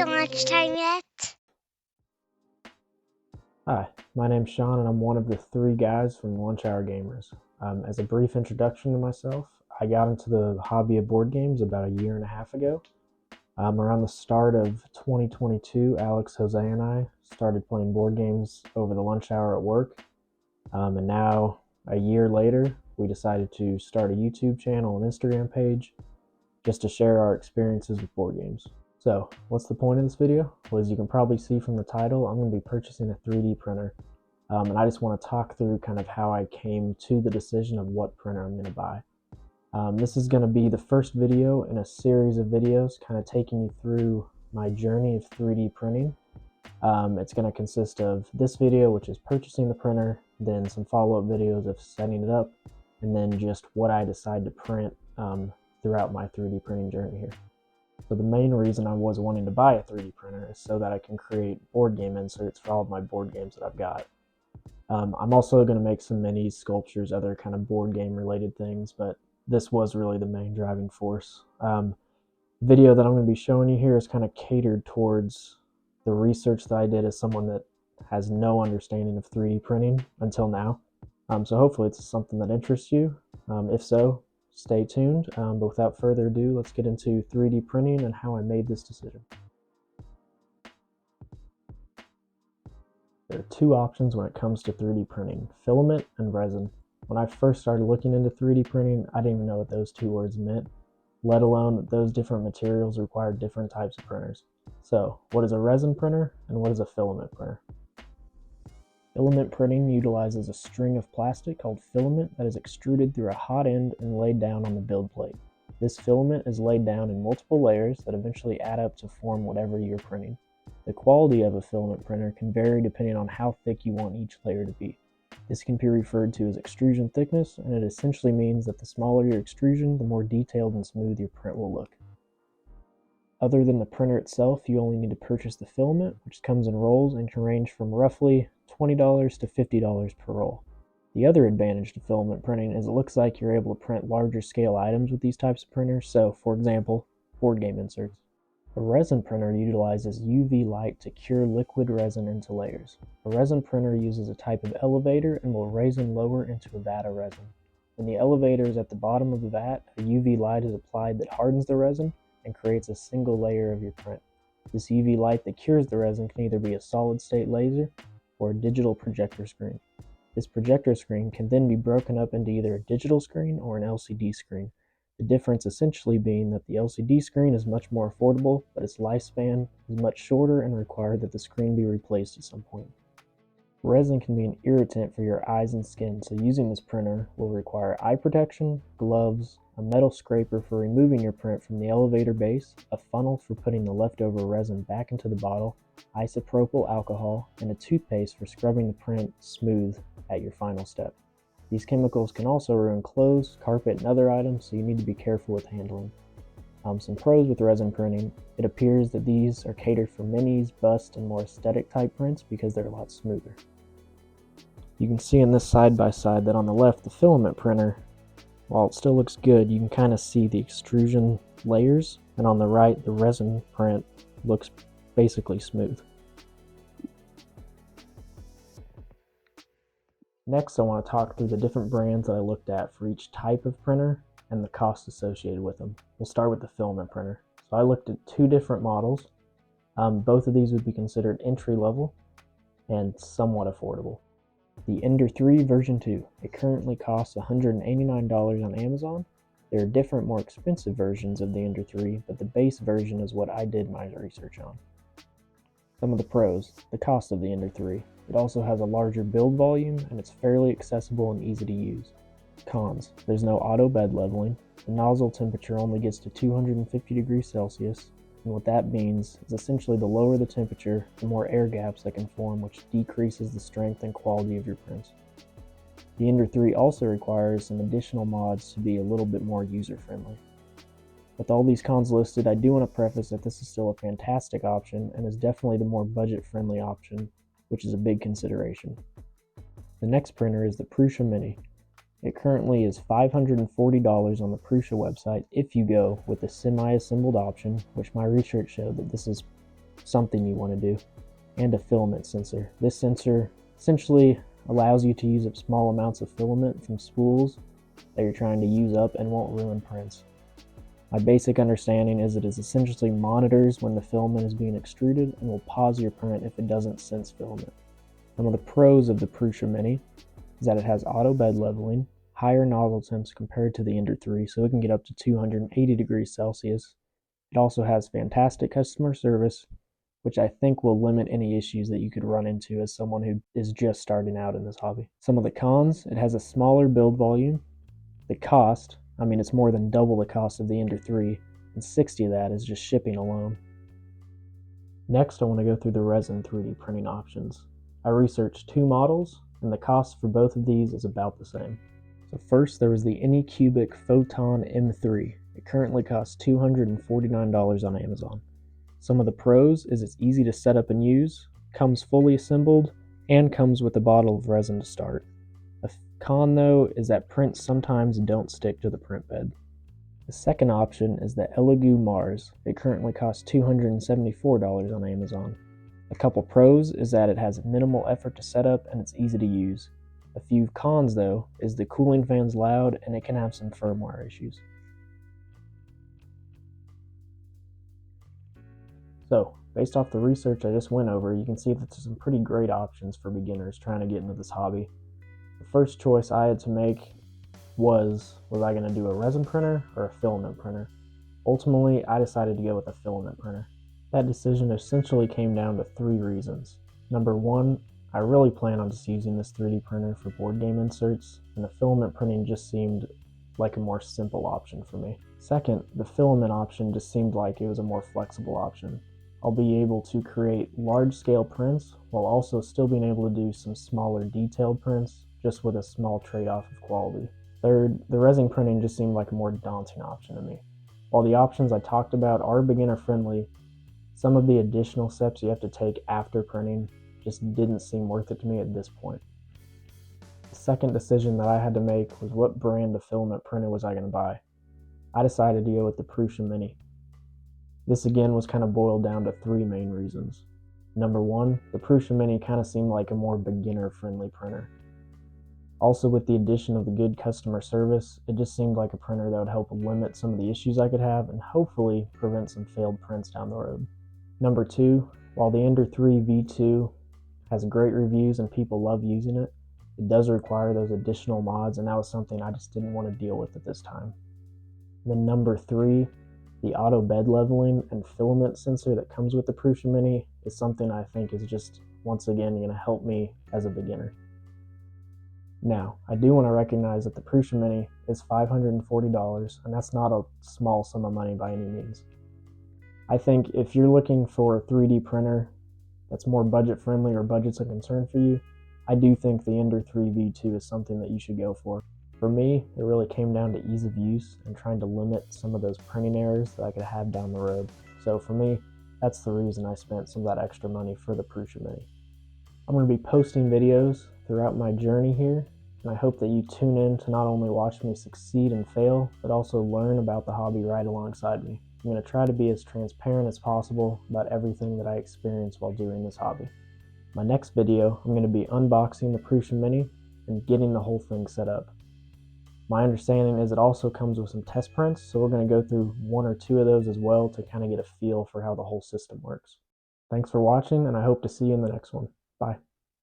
to lunchtime yet? Hi, my name's Sean and I'm one of the three guys from Lunch Hour Gamers. As a brief introduction to myself, I got into the hobby of board games about a year and a half ago. Around the start of 2022, Alex, Jose, and I started playing board games over the lunch hour at work. And now, a year later, we decided to start a YouTube channel and Instagram page just to share our experiences with board games. So, what's the point of this video? Well, as you can probably see from the title, I'm going to be purchasing a 3D printer. And I just want to talk through kind of how I came to the decision of what printer I'm going to buy. This is going to be the first video in a series of videos kind of taking you through my journey of 3D printing. It's going to consist of this video, which is purchasing the printer, then some follow-up videos of setting it up, and then just what I decide to print throughout my 3D printing journey here. So the main reason I was wanting to buy a 3D printer is so that I can create board game inserts for all of my board games that I've got. I'm also going to make some minis, sculptures, other kind of board game related things, but this was really the main driving force. The video that I'm going to be showing you here is kind of catered towards the research that I did as someone that has no understanding of 3D printing until now. So hopefully it's something that interests you. If so, stay tuned. But without further ado, let's get into 3D printing and how I made this decision. There are two options when it comes to 3D printing: filament and resin. When I first started looking into 3D printing, I didn't even know what those two words meant, let alone that those different materials require different types of printers. So, what is a resin printer and what is a filament printer? Filament printing utilizes a string of plastic called filament that is extruded through a hot end and laid down on the build plate. This filament is laid down in multiple layers that eventually add up to form whatever you're printing. The quality of a filament printer can vary depending on how thick you want each layer to be. This can be referred to as extrusion thickness, and it essentially means that the smaller your extrusion, the more detailed and smooth your print will look. Other than the printer itself, you only need to purchase the filament, which comes in rolls and can range from roughly $20 to $50 per roll. The other advantage to filament printing is it looks like you're able to print larger scale items with these types of printers, so for example, board game inserts. A resin printer utilizes UV light to cure liquid resin into layers. A resin printer uses a type of elevator and will raise and lower into a vat of resin. When the elevator is at the bottom of the vat, a UV light is applied that hardens the resin and creates a single layer of your print. This UV light that cures the resin can either be a solid state laser or a digital projector screen. This projector screen can then be broken up into either a digital screen or an LCD screen. The difference essentially being that the LCD screen is much more affordable, but its lifespan is much shorter and require that the screen be replaced at some point. Resin can be an irritant for your eyes and skin, so using this printer will require eye protection, gloves, a metal scraper for removing your print from the elevator base, a funnel for putting the leftover resin back into the bottle, isopropyl alcohol, and a toothpaste for scrubbing the print smooth at your final step. These chemicals can also ruin clothes, carpet, and other items, so you need to be careful with handling. Some pros with resin printing: it appears that these are catered for minis, bust, and more aesthetic type prints because they're a lot smoother. You can see in this side by side that on the left, the filament printer, while it still looks good, you can kind of see the extrusion layers, and on the right, the resin print looks basically smooth. Next, I want to talk through the different brands that I looked at for each type of printer and the cost associated with them. We'll start with the filament printer. So I looked at two different models. Both of these would be considered entry level and somewhat affordable. The Ender 3 version 2. It currently costs $189 on Amazon. There are different, more expensive versions of the Ender 3, but the base version is what I did my research on. Some of the pros: the cost of the Ender 3. It also has a larger build volume, and it's fairly accessible and easy to use. Cons: there's no auto bed leveling, the nozzle temperature only gets to 250 degrees Celsius, and what that means is essentially the lower the temperature, the more air gaps that can form, which decreases the strength and quality of your prints. The Ender 3 also requires some additional mods to be a little bit more user-friendly. With all these cons listed, I do want to preface that this is still a fantastic option and is definitely the more budget-friendly option, which is a big consideration. The next printer is the Prusa Mini. It currently is $540 on the Prusa website if you go with the semi-assembled option, which my research showed that this is something you want to do, and a filament sensor. This sensor essentially allows you to use up small amounts of filament from spools that you're trying to use up and won't ruin prints. My basic understanding is it essentially monitors when the filament is being extruded and will pause your print if it doesn't sense filament. Some of the pros of the Prusa Mini is that it has auto bed leveling, higher nozzle temps compared to the Ender 3, so it can get up to 280 degrees Celsius. It also has fantastic customer service, which I think will limit any issues that you could run into as someone who is just starting out in this hobby. Some of the cons: it has a smaller build volume. The cost, it's more than double the cost of the Ender 3, and 60 of that is just shipping alone. Next, I want to go through the resin 3D printing options. I researched 2 models, and the cost for both of these is about the same. So first, there was the Anycubic Photon M3. It currently costs $249 on Amazon. Some of the pros is it's easy to set up and use, comes fully assembled, and comes with a bottle of resin to start. A con, though, is that prints sometimes don't stick to the print bed. The second option is the Elegoo Mars. It currently costs $274 on Amazon. A couple pros is that it has minimal effort to set up and it's easy to use. A few cons, though, is the cooling fan's loud and it can have some firmware issues. So, based off the research I just went over, you can see that there's some pretty great options for beginners trying to get into this hobby. The first choice I had to make was I going to do a resin printer or a filament printer? Ultimately, I decided to go with a filament printer. That decision essentially came down to 3 reasons. Number 1, I really plan on just using this 3D printer for board game inserts, and the filament printing just seemed like a more simple option for me. Second, the filament option just seemed like it was a more flexible option. I'll be able to create large-scale prints while also still being able to do some smaller detailed prints, just with a small trade-off of quality. Third, the resin printing just seemed like a more daunting option to me. While the options I talked about are beginner-friendly, some of the additional steps you have to take after printing just didn't seem worth it to me at this point. The second decision that I had to make was what brand of filament printer was I going to buy. I decided to go with the Prusa Mini. This again was kind of boiled down to 3 main reasons. Number 1, the Prusa Mini kind of seemed like a more beginner-friendly printer. Also, with the addition of the good customer service, it just seemed like a printer that would help limit some of the issues I could have and hopefully prevent some failed prints down the road. Number 2, while the Ender 3 V2 has great reviews and people love using it, it does require those additional mods, and that was something I just didn't want to deal with at this time. Then number 3, the auto bed leveling and filament sensor that comes with the Prusa Mini is something I think is just, once again, going to help me as a beginner. Now, I do want to recognize that the Prusa Mini is $540, and that's not a small sum of money by any means. I think if you're looking for a 3D printer that's more budget friendly or budget's a concern for you, I do think the Ender 3 V2 is something that you should go for. For me, it really came down to ease of use and trying to limit some of those printing errors that I could have down the road. So for me, that's the reason I spent some of that extra money for the Prusa Mini. I'm going to be posting videos throughout my journey here, and I hope that you tune in to not only watch me succeed and fail, but also learn about the hobby right alongside me. I'm going to try to be as transparent as possible about everything that I experience while doing this hobby. My next video, I'm going to be unboxing the Prusa Mini and getting the whole thing set up. My understanding is it also comes with some test prints, so we're going to go through 1 or 2 of those as well to kind of get a feel for how the whole system works. Thanks for watching, and I hope to see you in the next one. Bye.